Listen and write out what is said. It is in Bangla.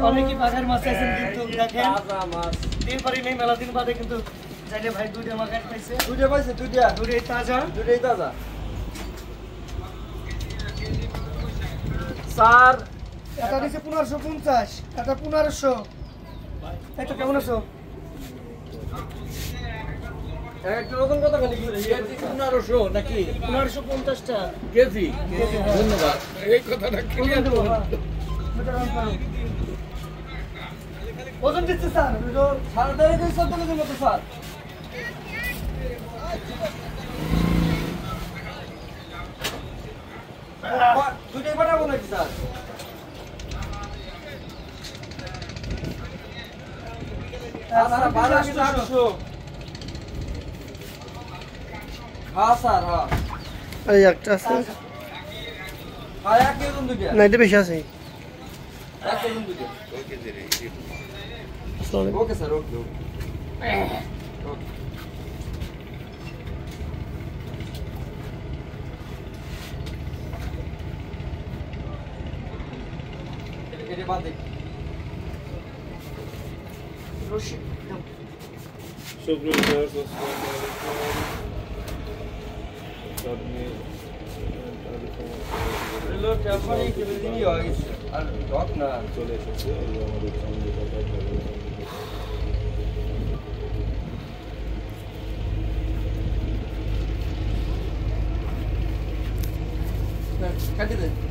অনেকই বাঘের মাছ আছেন কিন্তু দেখেন দিন পরে নেই মেলা দিন বাদে কিন্তু চাইলে ভাই দুইটা মাছ পাইছে দুইটাই তাজা স্যার এটা দিছে 1550 এটা 1500 এটা কেমন আছো একটা নতুন কথা বলি কেজি 1500 নাকি 1550 টা কেজি ধন্যবাদ এই কথাটা ক্লিয়ার করুন ওজন দিচ্ছে স্যার সাড়ে 14 কেজির মতো স্যার দুটোই পাঠাবো নাকি স্যার আচ্ছা 1200 হ্যাঁ স্যার হ্যাঁ এই একটা আছে আর এক কেজি দুটো না এটা বেশি আছে এক কেজি দুটো ওকে স্যার ওকে এটা বাদ দে রশি আর ডক না চলে এসেছে আমাদের সঙ্গে কাটি দে